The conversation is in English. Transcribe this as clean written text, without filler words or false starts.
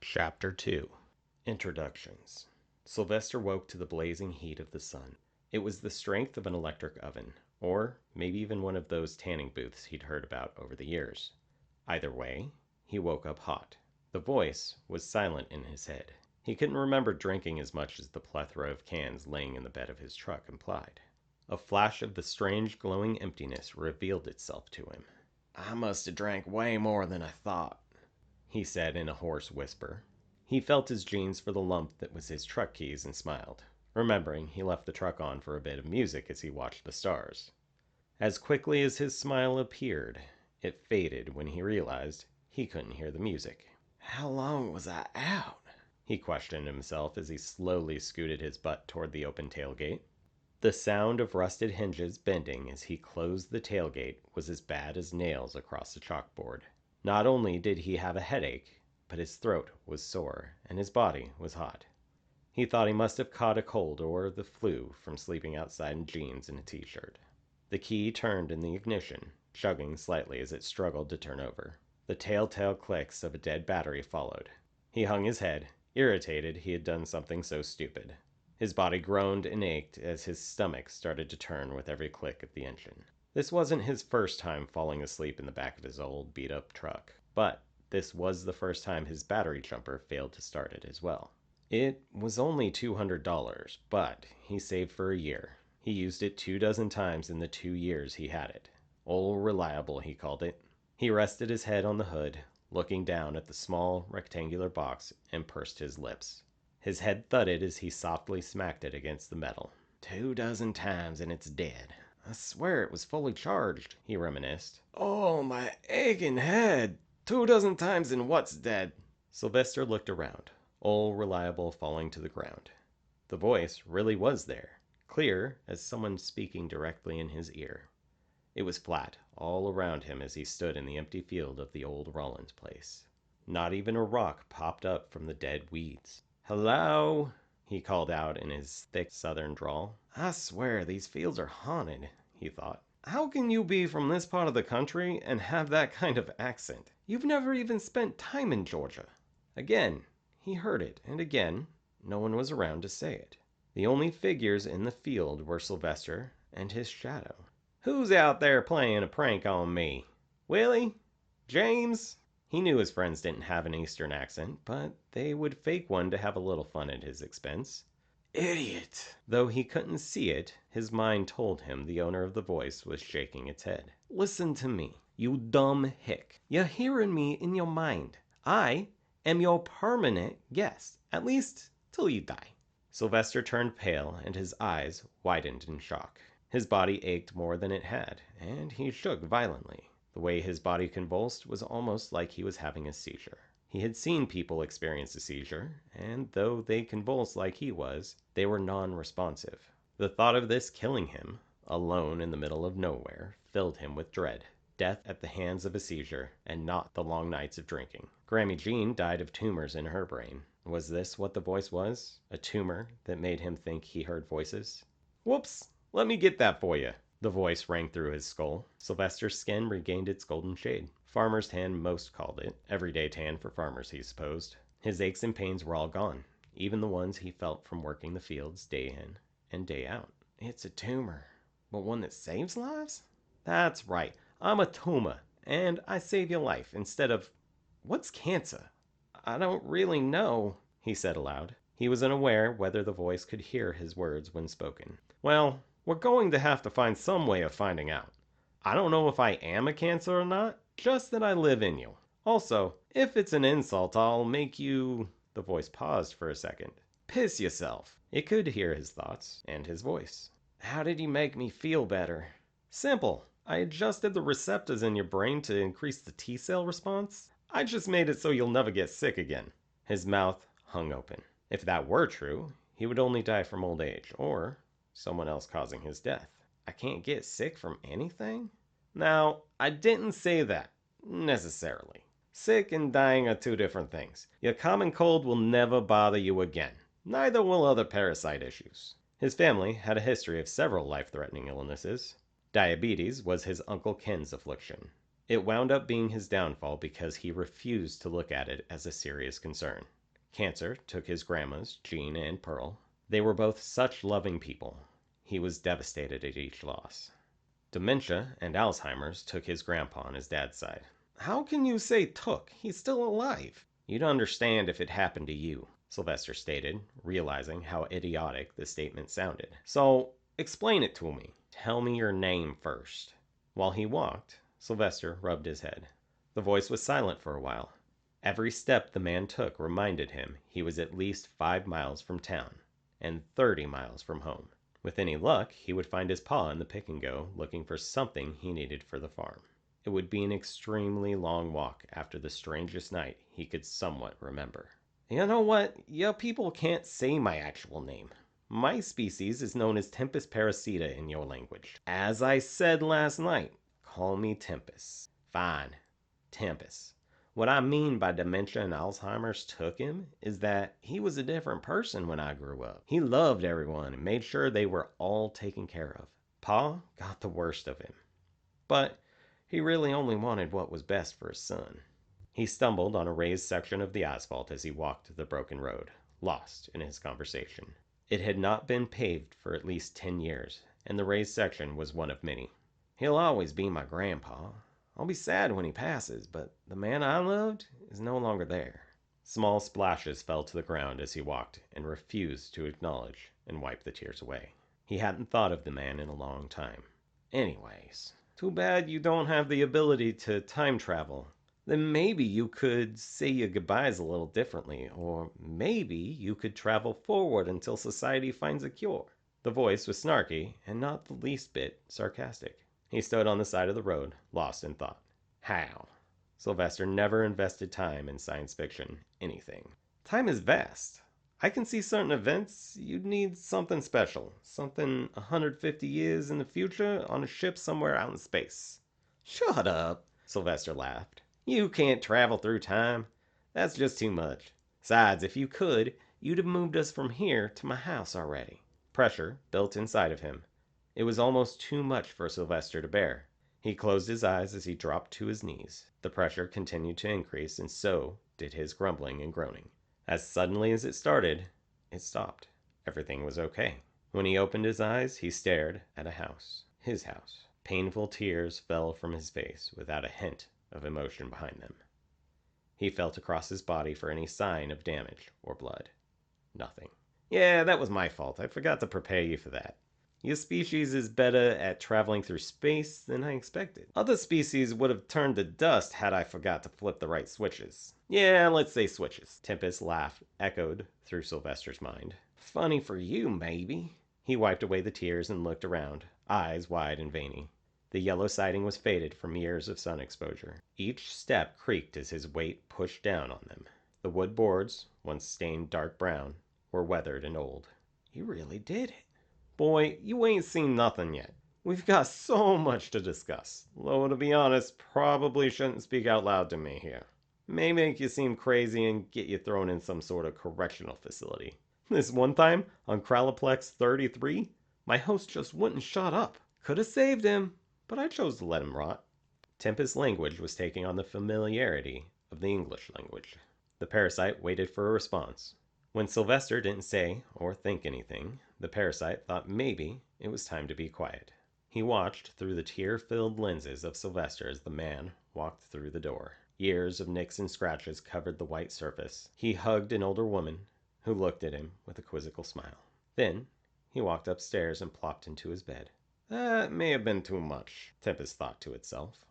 Chapter 2 Introductions. Sylvester woke to the blazing heat of the sun. It was the strength of an electric oven, or maybe even one of those tanning booths he'd heard about over the years. Either way, he woke up hot. The voice was silent in his head. He couldn't remember drinking as much as the plethora of cans laying in the bed of his truck implied. A flash of the strange glowing emptiness revealed itself to him. "I must have drank way more than I thought," he said in a hoarse whisper. He felt his jeans for the lump that was his truck keys and smiled, remembering he left the truck on for a bit of music as he watched the stars. As quickly as his smile appeared, it faded when he realized he couldn't hear the music. "How long was I out?" he questioned himself as he slowly scooted his butt toward the open tailgate. The sound of rusted hinges bending as he closed the tailgate was as bad as nails across a chalkboard. Not only did he have a headache, but his throat was sore and his body was hot. He thought he must have caught a cold or the flu from sleeping outside in jeans and a t-shirt. The key turned in the ignition, chugging slightly as it struggled to turn over. The telltale clicks of a dead battery followed. He hung his head, irritated he had done something so stupid. His body groaned and ached as his stomach started to turn with every click of the engine. This wasn't his first time falling asleep in the back of his old beat-up truck, but this was the first time his battery jumper failed to start it as well. It was only $200, but he saved for a year. He used it 24 times in the 2 years he had it. Old Reliable, he called it. He rested his head on the hood, looking down at the small, rectangular box, and pursed his lips. His head thudded as he softly smacked it against the metal. 24 times and it's dead. I swear it was fully charged, he reminisced. Oh, my aching head. 24 times and what's dead? Sylvester looked around, Old Reliable falling to the ground. The voice really was there, clear as someone speaking directly in his ear. It was flat all around him as he stood in the empty field of the old Rollins place. Not even a rock popped up from the dead weeds. "Hello?" he called out in his thick southern drawl. I swear these fields are haunted, he thought. How can you be from this part of the country and have that kind of accent? You've never even spent time in Georgia. Again, he heard it, and again, no one was around to say it. The only figures in the field were Sylvester and his shadow. "Who's out there playing a prank on me? Willie? James?" He knew his friends didn't have an Eastern accent, but they would fake one to have a little fun at his expense. Idiot! Though he couldn't see it, his mind told him the owner of the voice was shaking its head. "Listen to me, you dumb hick. You're hearing me in your mind. I am your permanent guest, at least till you die." Sylvester turned pale and his eyes widened in shock. His body ached more than it had, and he shook violently. The way his body convulsed was almost like he was having a seizure. He had seen people experience a seizure, and though they convulsed like he was, they were non-responsive. The thought of this killing him, alone in the middle of nowhere, filled him with dread. Death at the hands of a seizure, and not the long nights of drinking. Grammy Jean died of tumors in her brain. Was this what the voice was? A tumor that made him think he heard voices? "Whoops! Let me get that for you." The voice rang through his skull. Sylvester's skin regained its golden shade. Farmer's tan most called it. Everyday tan for farmers, he supposed. His aches and pains were all gone, even the ones he felt from working the fields day in and day out. It's a tumor, but one that saves lives? That's right. I'm a tumor, and I save your life instead of... What's cancer? I don't really know, he said aloud. He was unaware whether the voice could hear his words when spoken. "Well, we're going to have to find some way of finding out. I don't know if I am a cancer or not, just that I live in you. Also, if it's an insult, I'll make you..." The voice paused for a second. "Piss yourself." It could hear his thoughts and his voice. "How did you make me feel better?" "Simple. I adjusted the receptors in your brain to increase the T-cell response. I just made it so you'll never get sick again." His mouth hung open. If that were true, he would only die from old age, or someone else causing his death. I can't get sick from anything? Now, I didn't say that, necessarily. Sick and dying are two different things. Your common cold will never bother you again. Neither will other parasite issues. His family had a history of several life-threatening illnesses. Diabetes was his Uncle Ken's affliction. It wound up being his downfall because he refused to look at it as a serious concern. Cancer took his grandmas, Jean and Pearl. They were both such loving people. He was devastated at each loss. Dementia and Alzheimer's took his grandpa on his dad's side. How can you say took? He's still alive. You'd understand if it happened to you, Sylvester stated, realizing how idiotic the statement sounded. So, explain it to me. Tell me your name first. While he walked, Sylvester rubbed his head. The voice was silent for a while. Every step the man took reminded him he was at least 5 miles from town and 30 miles from home. With any luck, he would find his pa in the pick and go looking for something he needed for the farm. It would be an extremely long walk after the strangest night he could somewhat remember. You know what? Ya people can't say my actual name. My species is known as Tempest parasita in your language. As I said last night, call me Tempest. Fine. Tempest. What I mean by dementia and Alzheimer's took him is that he was a different person when I grew up. He loved everyone and made sure they were all taken care of. Pa got the worst of him. But he really only wanted what was best for his son. He stumbled on a raised section of the asphalt as he walked the broken road, lost in his conversation. It had not been paved for at least 10 years, and the raised section was one of many. He'll always be my grandpa. I'll be sad when he passes, but the man I loved is no longer there. Small splashes fell to the ground as he walked and refused to acknowledge and wipe the tears away. He hadn't thought of the man in a long time. Anyways, too bad you don't have the ability to time travel. Then maybe you could say your goodbyes a little differently, or maybe you could travel forward until society finds a cure. The voice was snarky and not the least bit sarcastic. He stood on the side of the road, lost in thought. How? Sylvester never invested time in science fiction anything. Time is vast. I can see certain events you'd need something special. Something 150 years in the future on a ship somewhere out in space. Shut up, Sylvester laughed. You can't travel through time. That's just too much. Besides, if you could, you'd have moved us from here to my house already. Pressure built inside of him. It was almost too much for Sylvester to bear. He closed his eyes as he dropped to his knees. The pressure continued to increase, and so did his grumbling and groaning. As suddenly as it started, it stopped. Everything was okay. When he opened his eyes, he stared at a house. His house. Painful tears fell from his face without a hint of emotion behind them. He felt across his body for any sign of damage or blood. Nothing. Yeah, that was my fault. I forgot to prepare you for that. Your species is better at traveling through space than I expected. Other species would have turned to dust had I forgot to flip the right switches. Yeah, let's say switches. Tempest's laugh echoed through Sylvester's mind. Funny for you, maybe. He wiped away the tears and looked around, eyes wide and veiny. The yellow siding was faded from years of sun exposure. Each step creaked as his weight pushed down on them. The wood boards, once stained dark brown, were weathered and old. You really did it. Boy, you ain't seen nothing yet. We've got so much to discuss. Though, to be honest, probably shouldn't speak out loud to me here. May make you seem crazy and get you thrown in some sort of correctional facility. This one time, on Kralaplex 33, my host just wouldn't shut up. Could have saved him, but I chose to let him rot. Tempest's language was taking on the familiarity of the English language. The parasite waited for a response. When Sylvester didn't say or think anything, the parasite thought maybe it was time to be quiet. He watched through the tear-filled lenses of Sylvester as the man walked through the door. Years of nicks and scratches covered the white surface. He hugged an older woman who looked at him with a quizzical smile. Then he walked upstairs and plopped into his bed. That may have been too much, Tempest thought to itself.